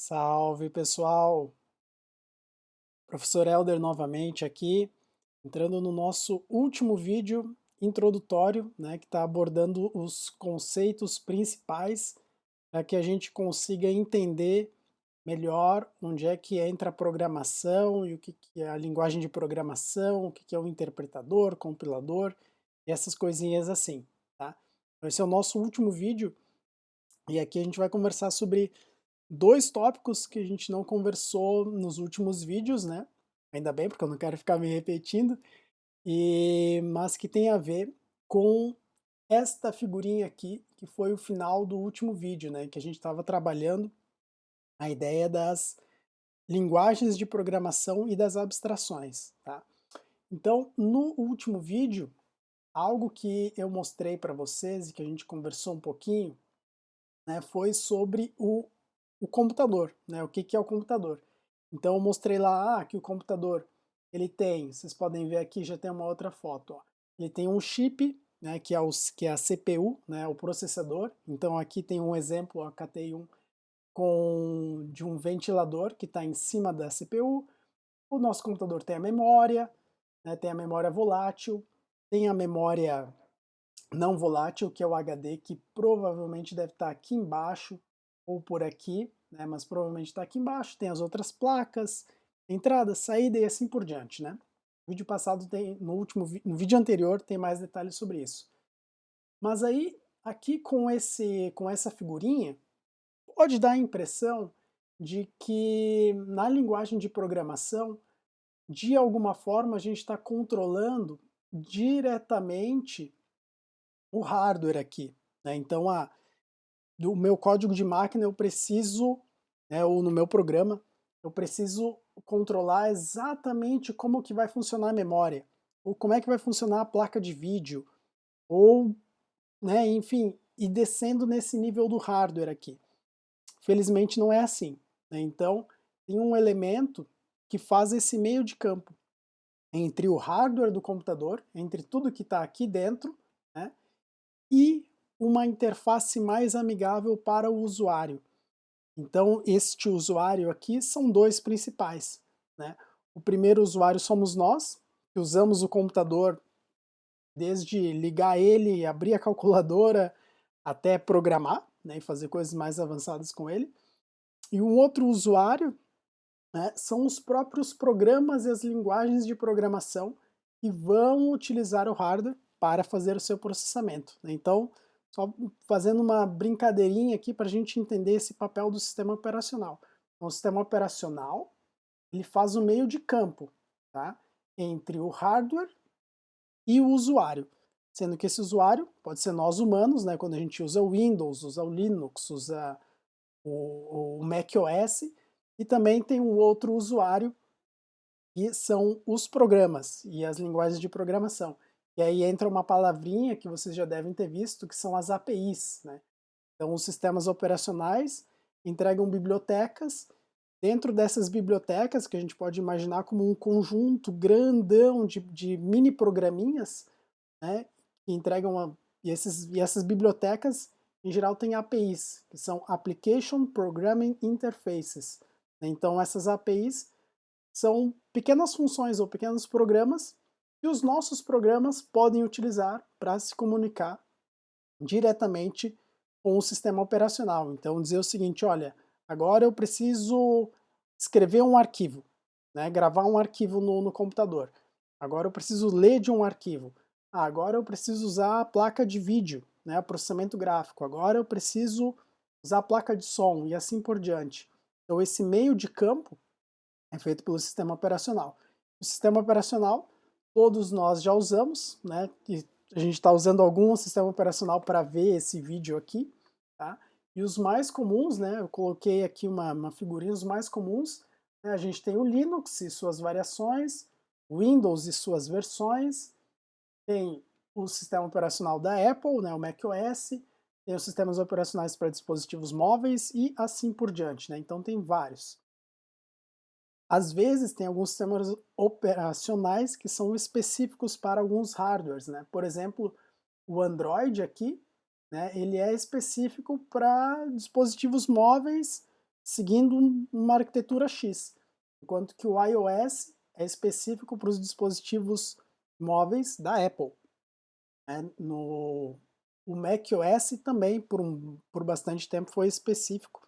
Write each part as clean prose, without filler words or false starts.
Salve pessoal, professor Elder novamente aqui, entrando no nosso último vídeo introdutório, né, que está abordando os conceitos principais para que a gente consiga entender melhor onde é que entra a programação e o que, que é a linguagem de programação, o que, que é o interpretador, compilador e essas coisinhas assim, tá? Esse é o nosso último vídeo e aqui a gente vai conversar sobre dois tópicos que a gente não conversou nos últimos vídeos, né? Ainda bem, porque eu não quero ficar me repetindo, mas que tem a ver com esta figurinha aqui, que foi o final do último vídeo, né? Que a gente estava trabalhando a ideia das linguagens de programação e das abstrações, tá? Então, no último vídeo, algo que eu mostrei para vocês e que a gente conversou um pouquinho, né, foi sobre o computador, né, o que, que é o computador. Então eu mostrei lá que o computador ele tem, vocês podem ver aqui, já tem uma outra foto, ó. Ele tem um chip, né, que é a CPU, né, o processador. Então aqui tem um exemplo, ó, catei de um ventilador que está em cima da CPU. O nosso computador tem a memória, né, tem a memória volátil, tem a memória não volátil, que é o HD, que provavelmente deve estar aqui embaixo ou por aqui, né, mas provavelmente está aqui embaixo. Tem as outras placas, entrada, saída e assim por diante, né? No vídeo passado tem, no vídeo anterior tem mais detalhes sobre isso. Mas aí, aqui com essa figurinha, pode dar a impressão de que na linguagem de programação, de alguma forma a gente está controlando diretamente o hardware aqui, né? Então, do meu código de máquina eu preciso, né, ou no meu programa, eu preciso controlar exatamente como que vai funcionar a memória, ou como é que vai funcionar a placa de vídeo, ou, né, enfim, e descendo nesse nível do hardware aqui. Felizmente não é assim, né? Então, tem um elemento que faz esse meio de campo entre o hardware do computador, entre tudo que está aqui dentro, né, e uma interface mais amigável para o usuário. Então, este usuário aqui são dois principais, né? O primeiro usuário somos nós, que usamos o computador desde ligar ele, abrir a calculadora, até programar, né, e fazer coisas mais avançadas com ele. E um outro usuário, né, são os próprios programas e as linguagens de programação que vão utilizar o hardware para fazer o seu processamento, né? Então, só fazendo uma brincadeirinha aqui para a gente entender esse papel do sistema operacional. Então, o sistema operacional ele faz o meio de campo, tá, entre o hardware e o usuário, sendo que esse usuário pode ser nós humanos, né, quando a gente usa o Windows, usa o Linux, usa o macOS, e também tem um outro usuário que são os programas e as linguagens de programação. E aí entra uma palavrinha que vocês já devem ter visto, que são as APIs, né? Então, os sistemas operacionais entregam bibliotecas. Dentro dessas bibliotecas, que a gente pode imaginar como um conjunto grandão de mini programinhas, né, que entregam e essas bibliotecas, em geral, têm APIs, que são Application Programming Interfaces. Então, essas APIs são pequenas funções ou pequenos programas que os nossos programas podem utilizar para se comunicar diretamente com o sistema operacional. Então, dizer o seguinte, olha, agora eu preciso escrever um arquivo, né, gravar um arquivo no computador. Agora eu preciso ler de um arquivo. Agora eu preciso usar a placa de vídeo, né, processamento gráfico. Agora eu preciso usar a placa de som e assim por diante. Então, esse meio de campo é feito pelo sistema operacional. O sistema operacional, todos nós já usamos, né? E a gente está usando algum sistema operacional para ver esse vídeo aqui, tá? E os mais comuns, né? Eu coloquei aqui uma figurinha, os mais comuns, né, a gente tem o Linux e suas variações, o Windows e suas versões, tem o sistema operacional da Apple, né, o macOS, tem os sistemas operacionais para dispositivos móveis e assim por diante, né? Então tem vários. Às vezes tem alguns sistemas operacionais que são específicos para alguns hardwares, né? Por exemplo, o Android aqui, né, ele é específico para dispositivos móveis seguindo uma arquitetura X, enquanto que o iOS é específico para os dispositivos móveis da Apple. Né? O macOS também, por bastante tempo, foi específico,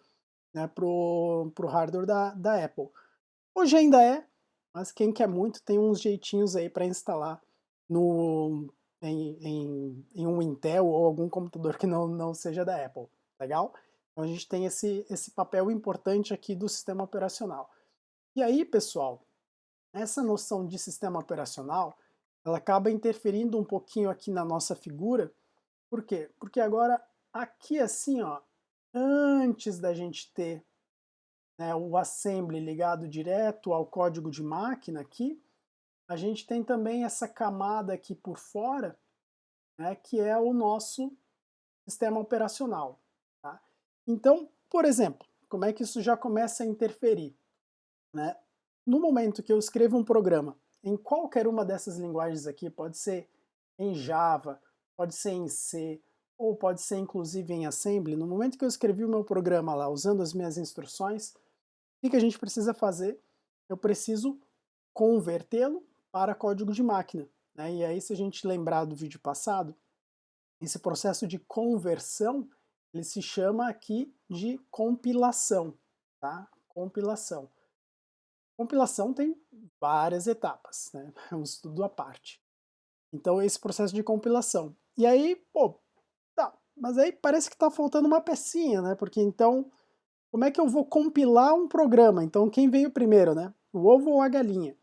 né, para o hardware da Apple. Hoje ainda é, mas quem quer muito tem uns jeitinhos aí para instalar no, em um Intel ou algum computador que não seja da Apple. Legal? Então a gente tem esse papel importante aqui do sistema operacional. E aí, pessoal, essa noção de sistema operacional, ela acaba interferindo um pouquinho aqui na nossa figura. Por quê? Porque agora, aqui assim, ó, antes da gente ter, né, o assembly ligado direto ao código de máquina aqui, a gente tem também essa camada aqui por fora, né, que é o nosso sistema operacional. Tá? Então, por exemplo, como é que isso já começa a interferir? Né? No momento que eu escrevo um programa em qualquer uma dessas linguagens aqui, pode ser em Java, pode ser em C, ou pode ser inclusive em Assembly, no momento que eu escrevi o meu programa lá, usando as minhas instruções, o que a gente precisa fazer? Eu preciso convertê-lo para código de máquina. Né? E aí, se a gente lembrar do vídeo passado, esse processo de conversão, ele se chama aqui de compilação. Tá? Compilação. Compilação tem várias etapas, né? É um estudo à parte. Então, esse processo de compilação. E aí, pô, tá, mas aí parece que está faltando uma pecinha, né? Porque então, como é que eu vou compilar um programa? Então, quem veio primeiro, né? O ovo ou a galinha?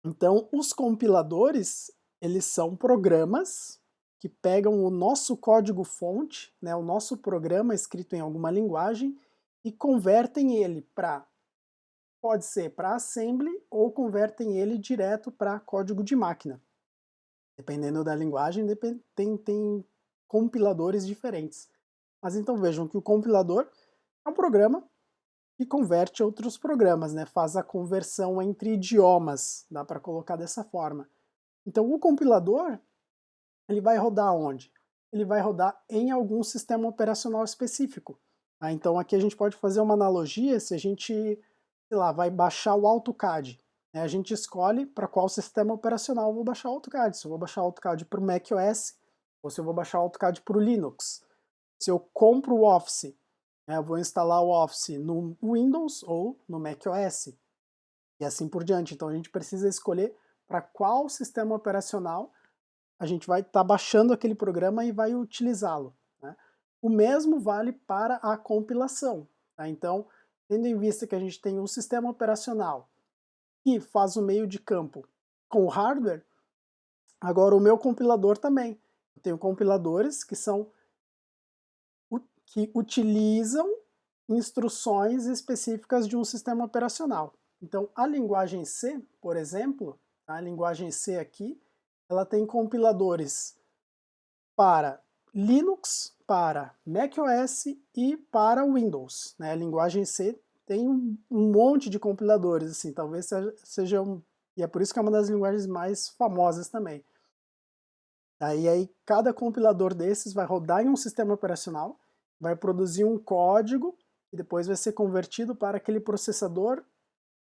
Então, os compiladores, eles são programas que pegam o nosso código-fonte, né, o nosso programa escrito em alguma linguagem, e convertem ele para, pode ser para assembly, ou convertem ele direto para código de máquina. Dependendo da linguagem, tem compiladores diferentes. Mas então vejam que o compilador é um programa que converte outros programas, né? Faz a conversão entre idiomas, dá para colocar dessa forma. Então o compilador, ele vai rodar onde? Ele vai rodar em algum sistema operacional específico. Tá? Então aqui a gente pode fazer uma analogia se a gente, sei lá, vai baixar o AutoCAD. Né? A gente escolhe para qual sistema operacional eu vou baixar o AutoCAD. Se eu vou baixar o AutoCAD para o macOS ou se eu vou baixar o AutoCAD para o Linux. Se eu compro o Office, né, eu vou instalar o Office no Windows ou no macOS. E assim por diante. Então a gente precisa escolher para qual sistema operacional a gente vai estar baixando aquele programa e vai utilizá-lo. Né? O mesmo vale para a compilação. Tá? Então, tendo em vista que a gente tem um sistema operacional que faz o meio de campo com o hardware, agora o meu compilador também. Eu tenho compiladores que que utilizam instruções específicas de um sistema operacional. Então, a linguagem C, por exemplo, a linguagem C aqui, ela tem compiladores para Linux, para macOS e para Windows. Né? A linguagem C tem um monte de compiladores, assim, talvez seja e é por isso que é uma das linguagens mais famosas também. Aí cada compilador desses vai rodar em um sistema operacional, vai produzir um código e depois vai ser convertido para aquele processador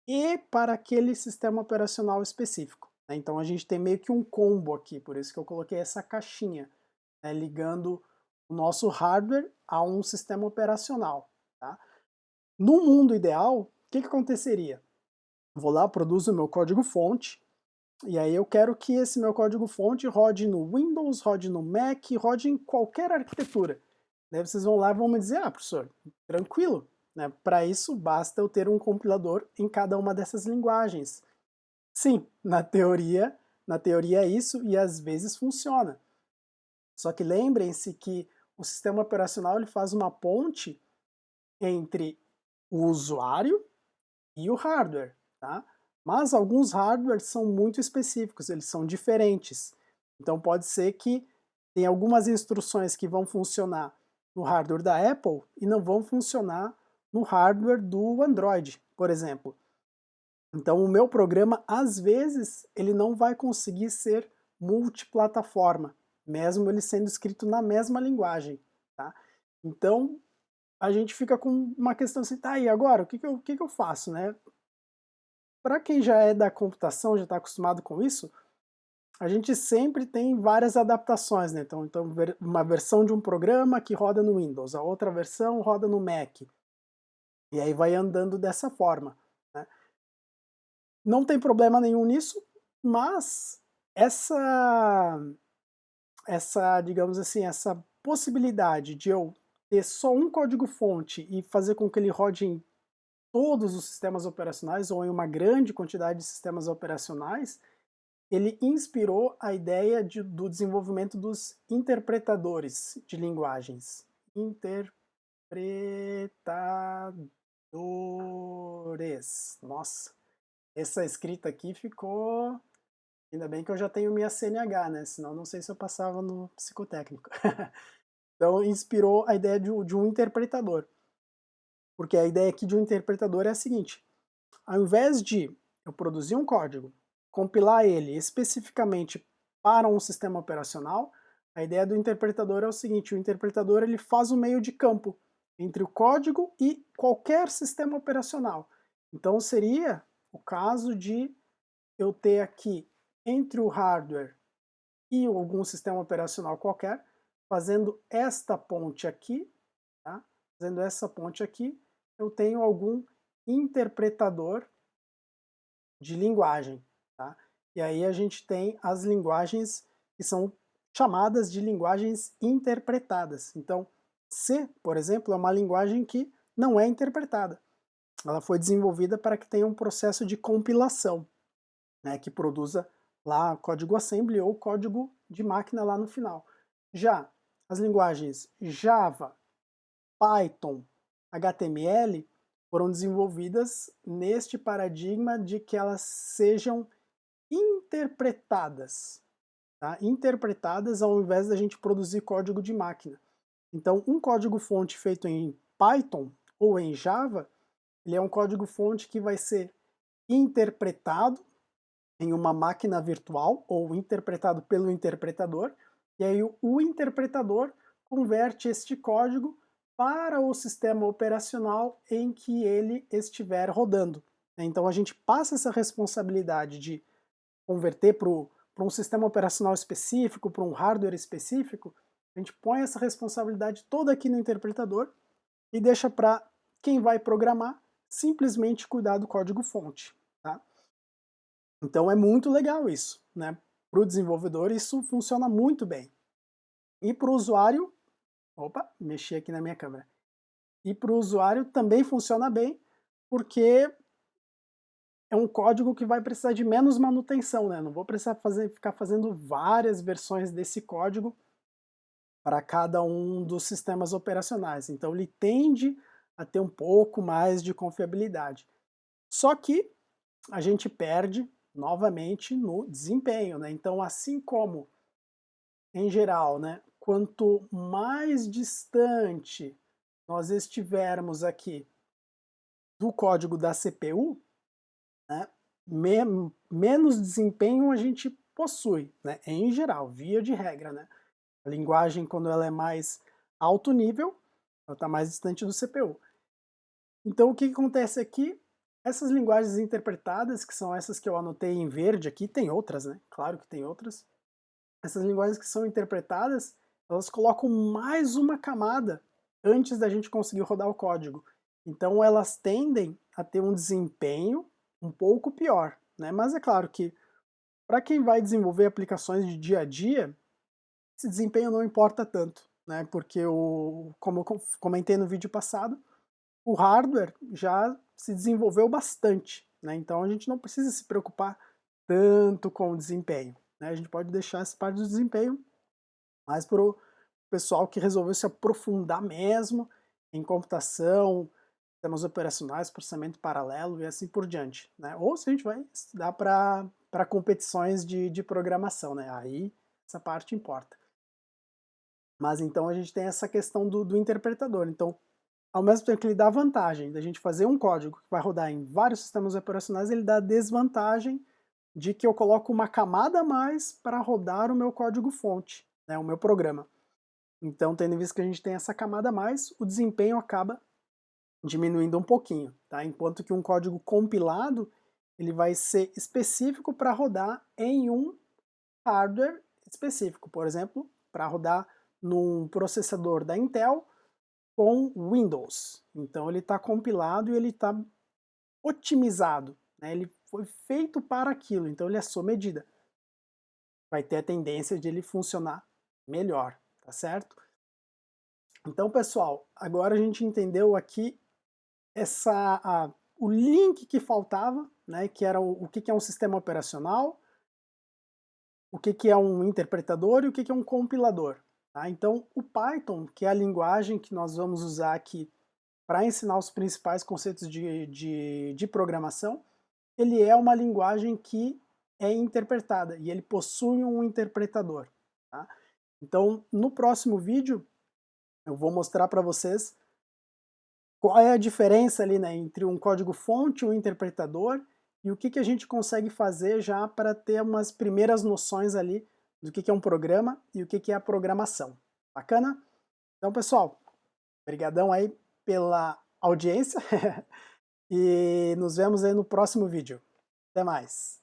e para aquele sistema operacional específico. Né? Então a gente tem meio que um combo aqui, por isso que eu coloquei essa caixinha, né, ligando o nosso hardware a um sistema operacional. Tá? No mundo ideal, o que aconteceria? Vou lá, produzo o meu código-fonte, e aí eu quero que esse meu código-fonte rode no Windows, rode no Mac, rode em qualquer arquitetura. Daí vocês vão lá e vão me dizer, ah, professor, tranquilo, né? Para isso basta eu ter um compilador em cada uma dessas linguagens. Sim, na teoria é isso e às vezes funciona. Só que lembrem-se que o sistema operacional ele faz uma ponte entre o usuário e o hardware, tá? Mas alguns hardwares são muito específicos, eles são diferentes. Então pode ser que tem algumas instruções que vão funcionar no hardware da Apple e não vão funcionar no hardware do Android, por exemplo. Então o meu programa, às vezes, ele não vai conseguir ser multiplataforma, mesmo ele sendo escrito na mesma linguagem. Tá? Então, a gente fica com uma questão assim, tá, e agora? O que que eu faço, né? Para quem já é da computação, já está acostumado com isso, a gente sempre tem várias adaptações, né? Então, uma versão de um programa que roda no Windows, a outra versão roda no Mac, e aí vai andando dessa forma, né? Não tem problema nenhum nisso, mas essa, digamos assim, essa possibilidade de eu ter só um código-fonte e fazer com que ele rode em todos os sistemas operacionais ou em uma grande quantidade de sistemas operacionais, ele inspirou a ideia do desenvolvimento dos interpretadores de linguagens. Interpretadores. Nossa, essa escrita aqui ficou... Ainda bem que eu já tenho minha CNH, né? Senão não sei se eu passava no psicotécnico. Então inspirou a ideia de um interpretador. Porque a ideia aqui de um interpretador é a seguinte: ao invés de eu produzir um código, compilar ele especificamente para um sistema operacional, a ideia do interpretador é o seguinte: o interpretador ele faz o meio de campo entre o código e qualquer sistema operacional. Então seria o caso de eu ter aqui entre o hardware e algum sistema operacional qualquer, fazendo esta ponte aqui, tá? Fazendo essa ponte aqui, eu tenho algum interpretador de linguagem, tá? E aí a gente tem as linguagens que são chamadas de linguagens interpretadas. Então, C, por exemplo, é uma linguagem que não é interpretada. Ela foi desenvolvida para que tenha um processo de compilação, né, que produza lá código assembly ou código de máquina lá no final. Já as linguagens Java, Python, HTML foram desenvolvidas neste paradigma de que elas sejam interpretadas, tá? Interpretadas ao invés da gente produzir código de máquina. Então, um código-fonte feito em Python ou em Java, ele é um código-fonte que vai ser interpretado em uma máquina virtual ou interpretado pelo interpretador, e aí o interpretador converte este código para o sistema operacional em que ele estiver rodando. Então a gente passa essa responsabilidade de converter para um sistema operacional específico, para um hardware específico, a gente põe essa responsabilidade toda aqui no interpretador e deixa para quem vai programar simplesmente cuidar do código-fonte. Tá? Então é muito legal isso, né? Para o desenvolvedor isso funciona muito bem. E para o usuário, opa, mexi aqui na minha câmera. E para o usuário também funciona bem, porque é um código que vai precisar de menos manutenção, né? Não vou precisar ficar fazendo várias versões desse código para cada um dos sistemas operacionais. Então ele tende a ter um pouco mais de confiabilidade. Só que a gente perde novamente no desempenho, né? Então, assim como em geral, né, quanto mais distante nós estivermos aqui do código da CPU, né, menos desempenho a gente possui, né? Em geral, via de regra, né? A linguagem, quando ela é mais alto nível, ela está mais distante do CPU. Então, o que acontece aqui? Essas linguagens interpretadas, que são essas que eu anotei em verde aqui, tem outras, né? Claro que tem outras. Essas linguagens que são interpretadas, elas colocam mais uma camada antes da gente conseguir rodar o código. Então, elas tendem a ter um desempenho um pouco pior, né? Mas é claro que para quem vai desenvolver aplicações de dia a dia, esse desempenho não importa tanto, né? Porque, como eu comentei no vídeo passado, o hardware já se desenvolveu bastante, né? Então a gente não precisa se preocupar tanto com o desempenho, né? A gente pode deixar essa parte do desempenho mais para o pessoal que resolveu se aprofundar mesmo em computação, sistemas operacionais, processamento paralelo e assim por diante, né? Ou se a gente vai estudar para competições de programação, né? Aí essa parte importa. Mas então a gente tem essa questão do interpretador. Então, ao mesmo tempo que ele dá vantagem da gente fazer um código que vai rodar em vários sistemas operacionais, ele dá desvantagem de que eu coloco uma camada a mais para rodar o meu código-fonte, né, o meu programa. Então, tendo em vista que a gente tem essa camada a mais, o desempenho acaba diminuindo um pouquinho, tá? Enquanto que um código compilado, ele vai ser específico para rodar em um hardware específico, por exemplo, para rodar num processador da Intel com Windows. Então ele está compilado e ele está otimizado, né? Ele foi feito para aquilo, então ele é sua medida. Vai ter a tendência de ele funcionar melhor, tá certo? Então, pessoal, agora a gente entendeu aqui o link que faltava, né, que era o que é um sistema operacional, o que é um interpretador e o que é um compilador. Tá? Então, o Python, que é a linguagem que nós vamos usar aqui para ensinar os principais conceitos de programação, ele é uma linguagem que é interpretada e ele possui um interpretador. Tá? Então, no próximo vídeo, eu vou mostrar para vocês qual é a diferença ali, né, entre um código-fonte e um interpretador e o que a gente consegue fazer já para ter umas primeiras noções ali do que é um programa e o que é a programação. Bacana? Então, pessoal, brigadão aí pela audiência e nos vemos aí no próximo vídeo. Até mais!